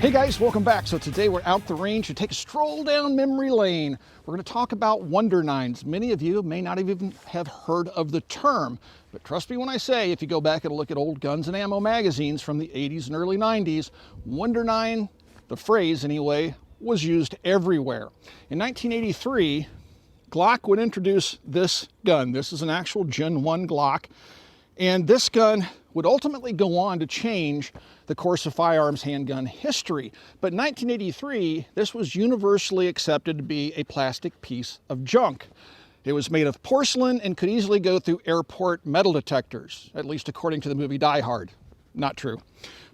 Hey guys, welcome back. So today we're out the range to take a stroll down memory lane. We're going to talk about Wonder 9's. Many of you may not even have heard of the term, but trust me when I say, if you go back and look at old guns and ammo magazines from the 80s and early 90s, Wonder 9, the phrase anyway, was used everywhere. In 1983, Glock would introduce this gun. This is an actual Gen 1 Glock, and this gun would ultimately go on to change the course of firearms handgun history. But in 1983, this was universally accepted to be a plastic piece of junk. It was made of porcelain and could easily go through airport metal detectors, at least according to the movie Die Hard. Not true.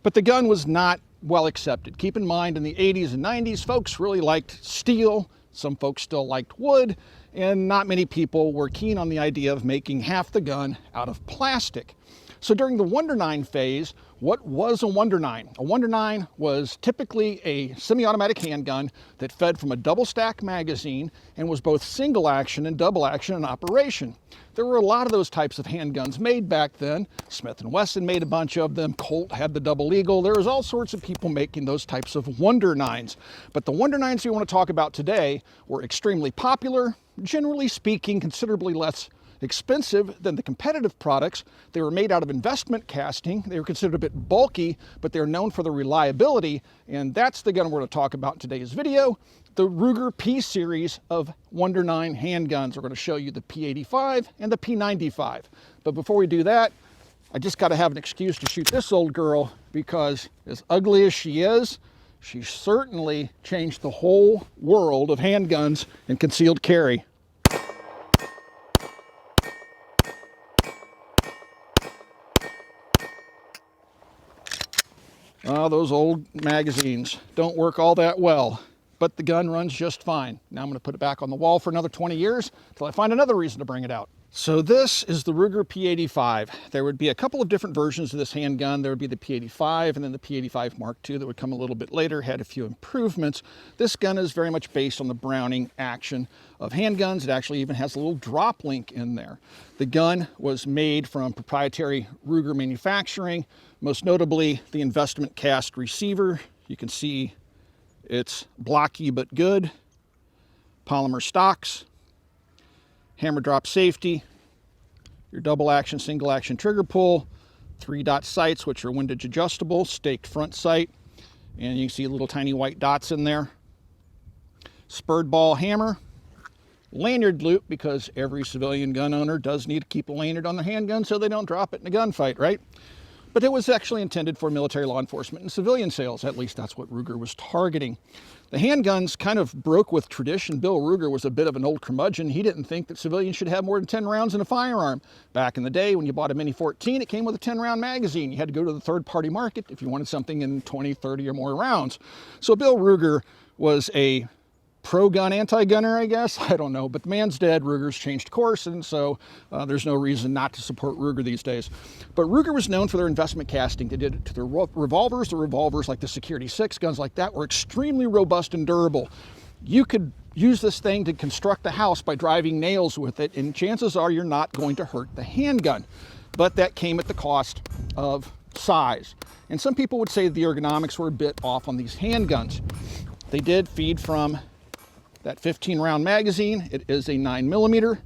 But the gun was not well accepted. Keep in mind, in the 80s and 90s, folks really liked steel. Some folks still liked wood, and not many people were keen on the idea of making half the gun out of plastic. So during the Wonder 9 phase, what was a Wonder 9? A Wonder 9 was typically a semi-automatic handgun that fed from a double stack magazine and was both single action and double action in operation. There were a lot of those types of handguns made back then. Smith & Wesson made a bunch of them. Colt had the double eagle. There was all sorts of people making those types of Wonder 9s. But the Wonder 9s we want to talk about today were extremely popular, generally speaking, considerably less expensive than the competitive products. They were made out of investment casting. They were considered a bit bulky, but they're known for their reliability, and that's the gun we're going to talk about in today's video, the Ruger P series of Wonder 9 handguns. We're going to show you the P85 and the P95. But before we do that, I just got to have an excuse to shoot this old girl, because as ugly as she is, she certainly changed the whole world of handguns and concealed carry. Those old magazines don't work all that well, but the gun runs just fine. Now I'm going to put it back on the wall for another 20 years until I find another reason to bring it out. So this is the Ruger P85. There would be a couple of different versions of this handgun. There would be the P85 and then the P85 Mark II that would come a little bit later, had a few improvements. This gun is very much based on the Browning action of handguns. It actually even has a little drop link in there. The gun was made from proprietary Ruger manufacturing, most notably the investment cast receiver. You can see it's blocky but good. Polymer stocks. Hammer drop safety, your double action, single action trigger pull, 3-dot sights, which are windage adjustable, staked front sight, and you can see little tiny white dots in there. Spurred ball hammer, lanyard loop, because every civilian gun owner does need to keep a lanyard on their handgun so they don't drop it in a gunfight, right? But it was actually intended for military law enforcement and civilian sales. At least that's what Ruger was targeting. The handguns kind of broke with tradition. Bill Ruger was a bit of an old curmudgeon. He didn't think that civilians should have more than 10 rounds in a firearm. Back in the day, when you bought a Mini 14, it came with a 10-round magazine. You had to go to the third-party market if you wanted something in 20, 30, or more rounds. So Bill Ruger was a pro-gun, anti-gunner, I guess. I don't know, but the man's dead. Ruger's changed course, and so there's no reason not to support Ruger these days. But Ruger was known for their investment casting. They did it to their revolvers. The revolvers, like the Security 6, guns like that, were extremely robust and durable. You could use this thing to construct a house by driving nails with it, and chances are you're not going to hurt the handgun. But that came at the cost of size. And some people would say the ergonomics were a bit off on these handguns. They did feed from that 15-round magazine. It is a 9mm,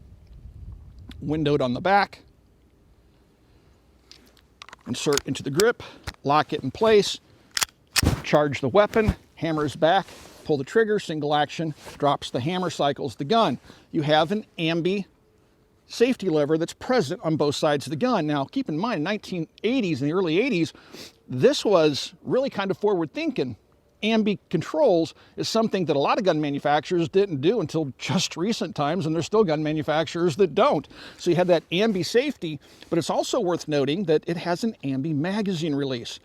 windowed on the back. Insert into the grip, lock it in place, charge the weapon, hammers back, pull the trigger, single action, drops the hammer, cycles the gun. You have an ambi safety lever that's present on both sides of the gun. Now, keep in mind, in the 1980s and the early 80s, this was really kind of forward thinking. Ambi controls is something that a lot of gun manufacturers didn't do until just recent times, and there's still gun manufacturers that don't. So you have that ambi safety, but it's also worth noting that it has an ambi magazine release.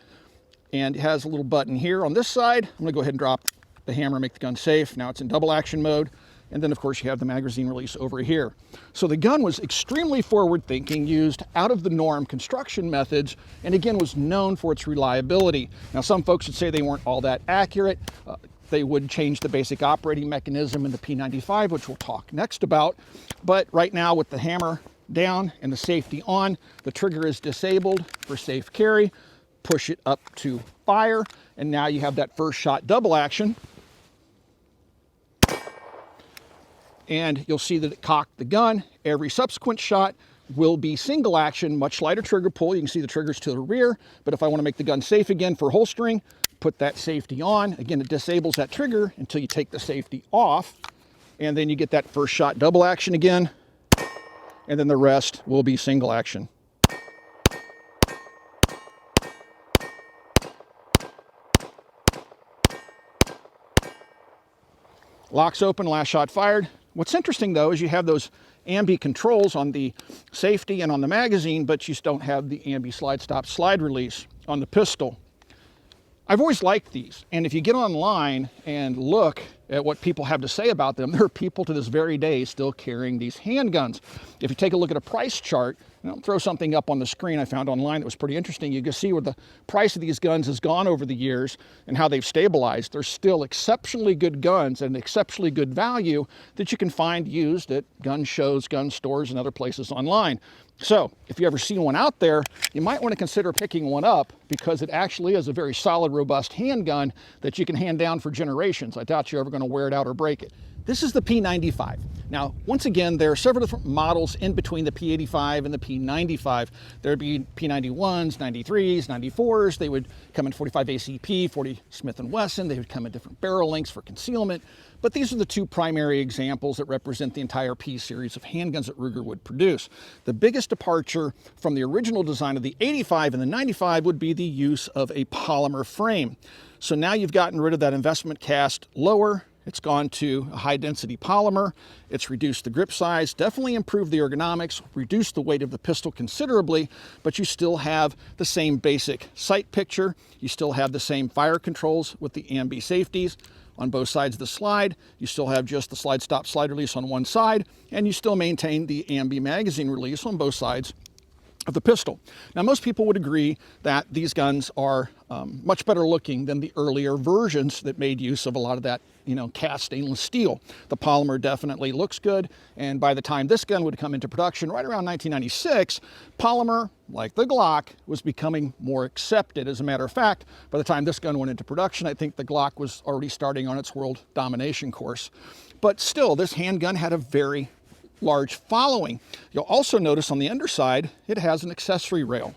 And it has a little button here on this side. I'm gonna go ahead and drop the hammer, make the gun safe. Now it's in double action mode. And then of course you have the magazine release over here. So the gun was extremely forward thinking, used out of the norm construction methods, and again was known for its reliability. Now some folks would say they weren't all that accurate. They would change the basic operating mechanism in the P95, which we'll talk next about. But right now, with the hammer down and the safety on, the trigger is disabled for safe carry. push it up to fire, and now you have that first shot double action. And you'll see that it cocked the gun. Every subsequent shot will be single action, much lighter trigger pull. You can see the triggers to the rear, but if I want to make the gun safe again for holstering, put that safety on. Again, it disables that trigger until you take the safety off, and then you get that first shot double action again, and then the rest will be single action. Locks open, last shot fired. What's interesting though is you have those ambi controls on the safety and on the magazine, but you don't have the ambi slide stop slide release on the pistol. I've always liked these, and if you get online and look at what people have to say about them, there are people to this very day still carrying these handguns. If you take a look at a price chart, and I'll throw something up on the screen I found online that was pretty interesting. You can see where the price of these guns has gone over the years and how they've stabilized. They're still exceptionally good guns and exceptionally good value that you can find used at gun shows, gun stores, and other places online. So if you ever see one out there, you might want to consider picking one up, because it actually is a very solid, robust handgun that you can hand down for generations. I doubt you're ever going to wear it out or break it. This is the P95. Now, once again, there are several different models in between the P85 and the P95. There'd be P91s, 93s, 94s. They would come in 45 ACP, 40 Smith & Wesson. They would come in different barrel lengths for concealment. But these are the two primary examples that represent the entire P series of handguns that Ruger would produce. The biggest departure from the original design of the 85 and the 95 would be the use of a polymer frame. So now you've gotten rid of that investment cast lower. It's gone to a high-density polymer. It's reduced the grip size, definitely improved the ergonomics, reduced the weight of the pistol considerably, but you still have the same basic sight picture. You still have the same fire controls with the ambi safeties on both sides of the slide. You still have just the slide stop slide release on one side, and you still maintain the ambi magazine release on both sides of the pistol. Now, most people would agree that these guns are much better looking than the earlier versions that made use of a lot of that, cast stainless steel. The polymer definitely looks good, and by the time this gun would come into production, right around 1996, polymer, like the Glock, was becoming more accepted. As a matter of fact, by the time this gun went into production, I think the Glock was already starting on its world domination course. But still, this handgun had a very large following. You'll also notice on the underside, it has an accessory rail.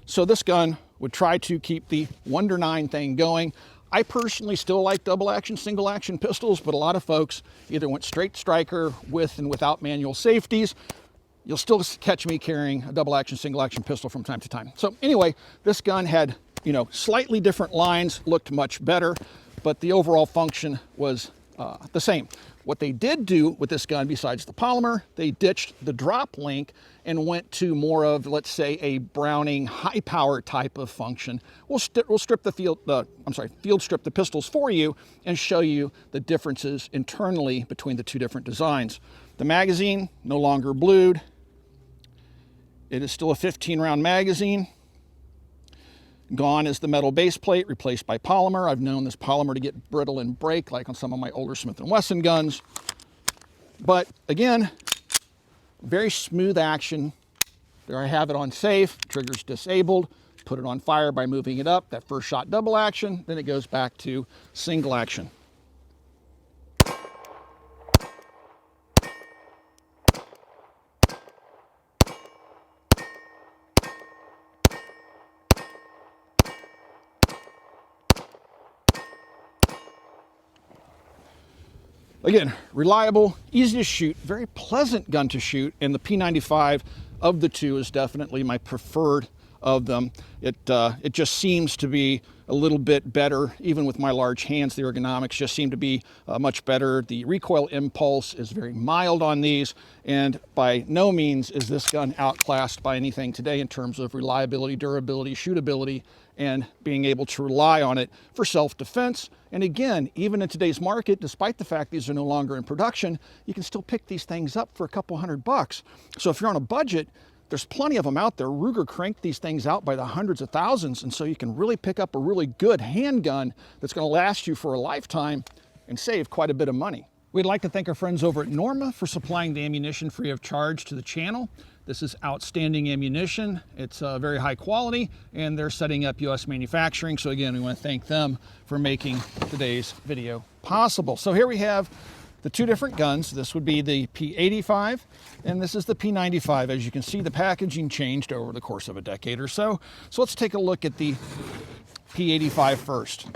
So this gun would try to keep the Wonder 9 thing going. I personally still like double action, single action pistols, but a lot of folks either went straight striker with and without manual safeties. You'll still catch me carrying a double action, single action pistol from time to time. So anyway, this gun had, slightly different lines, looked much better, but the overall function was the same. What they did do with this gun, besides the polymer, they ditched the drop link and went to more of, let's say, a Browning high power type of function. We'll strip the field strip the pistols for you and show you the differences internally between the two different designs. The magazine, no longer blued. It is still a 15-round magazine. Gone is the metal base plate, replaced by polymer. I've known this polymer to get brittle and break, like on some of my older Smith & Wesson guns. But again, very smooth action. There I have it on safe, trigger's disabled, put it on fire by moving it up, that first shot double action, then it goes back to single action. Again, reliable, easy to shoot, very pleasant gun to shoot, and the P95 of the two is definitely my preferred of them. It just seems to be a little bit better, even with my large hands. The ergonomics just seem to be much better. The recoil impulse is very mild on these, and by no means is this gun outclassed by anything today in terms of reliability, durability, shootability, and being able to rely on it for self-defense. And again, even in today's market, despite the fact these are no longer in production, you can still pick these things up for a couple $100. So if you're on a budget, there's plenty of them out there. Ruger cranked these things out by the hundreds of thousands, and so you can really pick up a really good handgun that's going to last you for a lifetime and save quite a bit of money. We'd like to thank our friends over at Norma for supplying the ammunition free of charge to the channel. This is outstanding ammunition. It's very high quality, and they're setting up U.S. manufacturing. So again, we want to thank them for making today's video possible. So here we have the two different guns. This would be the P85, and this is the P95. As you can see, the packaging changed over the course of a decade or so. So let's take a look at the P85 first.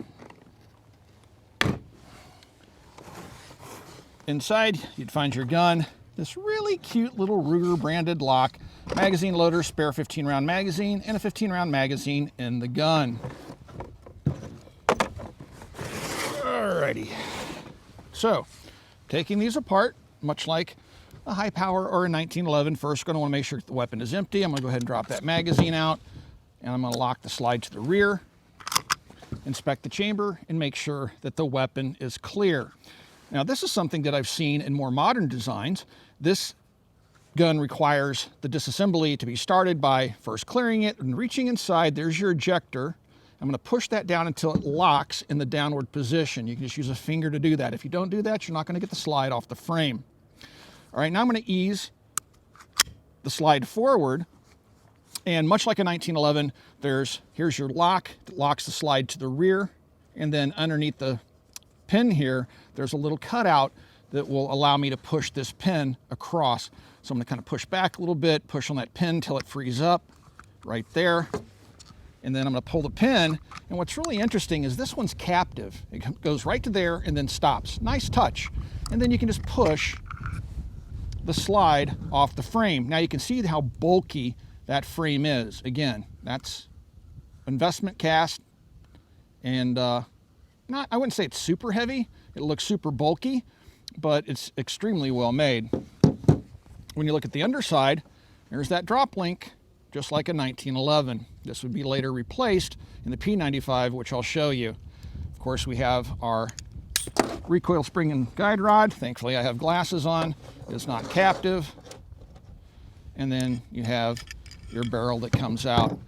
Inside, you'd find your gun, this really cute little Ruger branded lock, magazine loader, spare 15-round magazine, and a 15-round magazine in the gun. Alrighty. So, taking these apart, much like a high power or a 1911, first going to want to make sure the weapon is empty. I'm going to go ahead and drop that magazine out, and I'm going to lock the slide to the rear, inspect the chamber, and make sure that the weapon is clear. Now, this is something that I've seen in more modern designs. This gun requires the disassembly to be started by first clearing it and reaching inside. There's your ejector. I'm going to push that down until it locks in the downward position. You can just use a finger to do that. If you don't do that, you're not going to get the slide off the frame. All right, now I'm going to ease the slide forward. And much like a 1911, here's your lock that locks the slide to the rear. And then underneath the pin here, there's a little cutout that will allow me to push this pin across. So I'm going to kind of push back a little bit, push on that pin until it frees up right there. And then I'm going to pull the pin. And what's really interesting is this one's captive. It goes right to there and then stops. Nice touch. And then you can just push the slide off the frame. Now you can see how bulky that frame is. Again, that's investment cast, and I wouldn't say it's super heavy. It looks super bulky, but it's extremely well made. When you look at the underside, there's that drop link, just like a 1911. This would be later replaced in the P95, which I'll show you. Of course, we have our recoil spring and guide rod. Thankfully, I have glasses on. It's not captive. And then you have your barrel that comes out.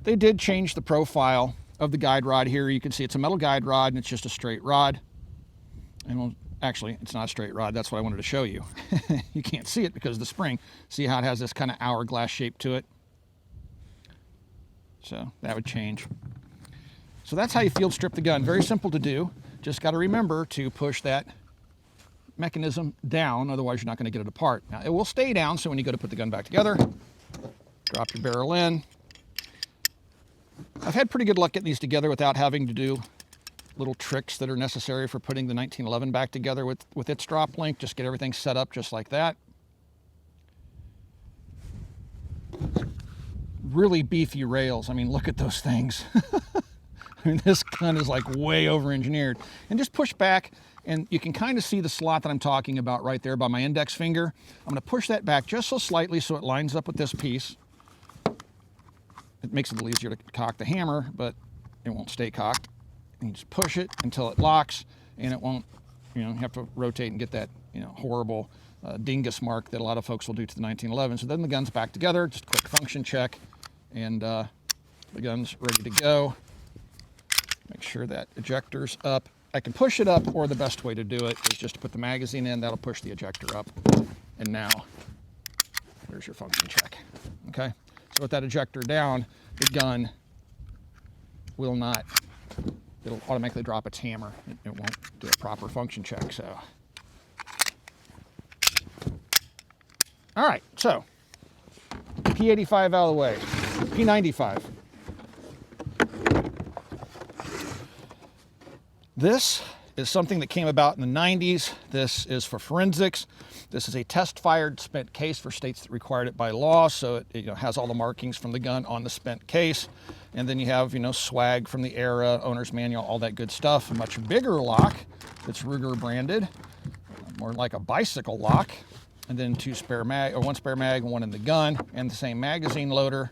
They did change the profile of the guide rod here. You can see it's a metal guide rod and it's just a straight rod. And well, actually, it's not a straight rod. That's what I wanted to show you. You can't see it because of the spring. See how it has this kind of hourglass shape to it? So that would change. So that's how you field strip the gun. Very simple to do. Just got to remember to push that mechanism down, otherwise you're not going to get it apart. Now, it will stay down, so when you go to put the gun back together, drop your barrel in. I've had pretty good luck getting these together without having to do little tricks that are necessary for putting the 1911 back together with its drop link. Just get everything set up just like that. Really beefy rails. I mean, look at those things. I mean, this gun is like way over-engineered. And just push back, and you can kind of see the slot that I'm talking about right there by my index finger. I'm going to push that back just so slightly so it lines up with this piece. It makes it a little easier to cock the hammer, but it won't stay cocked. And you just push it until it locks, and it won't, you have to rotate and get that, horrible dingus mark that a lot of folks will do to the 1911. So then the gun's back together, just a quick function check, and the gun's ready to go. Make sure that ejector's up. I can push it up, or the best way to do it is just to put the magazine in. That'll push the ejector up. And now, there's your function check. Okay? So with that ejector down, the gun will not, it'll automatically drop its hammer. It won't do a proper function check, so. All right, so P85 out of the way, P95. This is something that came about in the 90s. This is for forensics. This is a test-fired spent case for states that required it by law, so it has all the markings from the gun on the spent case. And then you have, swag from the era, owner's manual, all that good stuff. A much bigger lock that's Ruger branded, more like a bicycle lock. And then one spare mag, one in the gun, and the same magazine loader.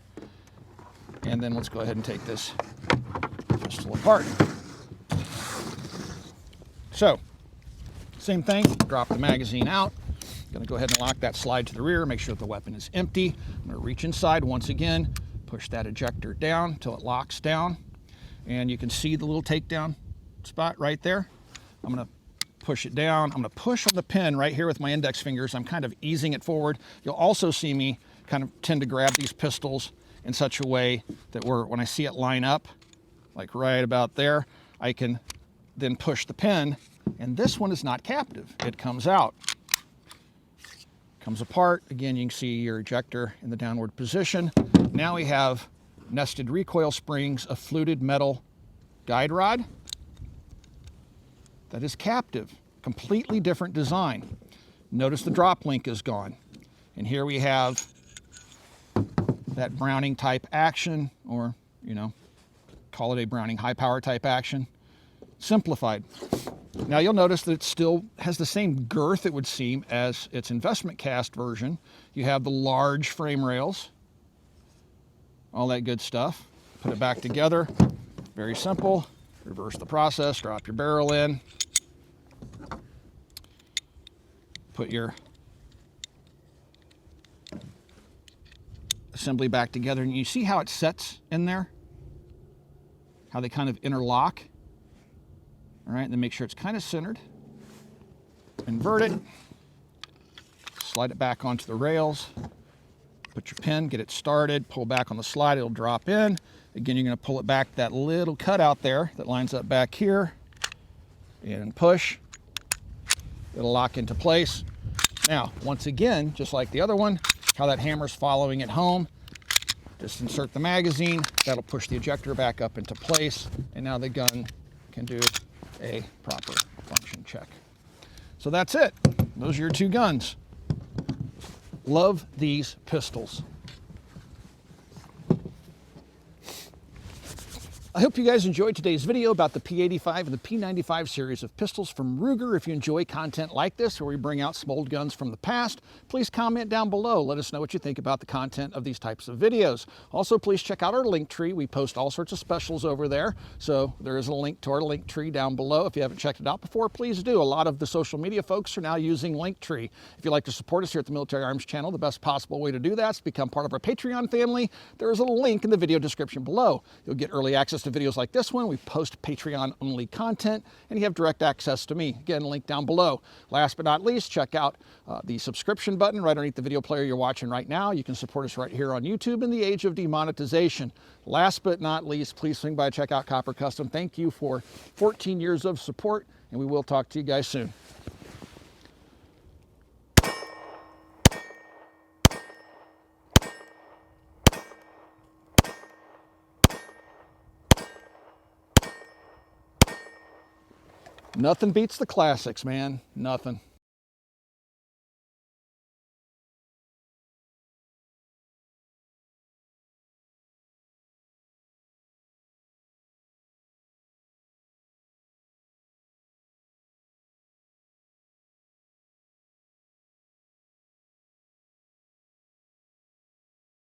And then let's go ahead and take this pistol apart. So, same thing, drop the magazine out. Gonna go ahead and lock that slide to the rear, make sure that the weapon is empty. I'm gonna reach inside once again, push that ejector down until it locks down. And you can see the little takedown spot right there. I'm gonna push it down. I'm going to push on the pin right here with my index fingers. I'm kind of easing it forward. You'll also see me kind of tend to grab these pistols in such a way that when I see it line up, like right about there, I can then push the pin, and this one is not captive. It comes out, comes apart. Again, you can see your ejector in the downward position. Now we have nested recoil springs, a fluted metal guide rod that is captive, completely different design. Notice the drop link is gone. And here we have that Browning type action, or, you know, call it a Browning high power type action, simplified. Now you'll notice that it still has the same girth, it would seem, as its investment cast version. You have the large frame rails, all that good stuff. Put it back together, very simple. Reverse the process, drop your barrel in, put your assembly back together, and you see how it sets in there? How they kind of interlock? All right, and then make sure it's kind of centered. Invert it, slide it back onto the rails, put your pin, get it started, pull back on the slide, it'll drop in. Again, you're going to pull it back, that little cutout there that lines up back here, and push. It'll lock into place. Now, once again, just like the other one, how that hammer's following it home, just insert the magazine, that'll push the ejector back up into place, and now the gun can do a proper function check. So that's it. Those are your two guns. Love these pistols. I hope you guys enjoyed today's video about the P85 and the P95 series of pistols from Ruger. If you enjoy content like this, where we bring out some old guns from the past, please comment down below. Let us know what you think about the content of these types of videos. Also, please check out our link tree. We post all sorts of specials over there. So there is a link to our link tree down below. If you haven't checked it out before, please do. A lot of the social media folks are now using Linktree. If you'd like to support us here at the Military Arms Channel, the best possible way to do that is to become part of our Patreon family. There is a link in the video description below. You'll get early access to videos like this one. We post Patreon only content, and you have direct access to me. Again, link down below. Last but not least, check out the subscription button right underneath the video player you're watching right now. You can support us right here on YouTube in the age of demonetization. Last but not least, please swing by, check out Copper Custom. Thank you for 14 years of support, and we will talk to you guys soon. Nothing beats the classics, man. Nothing.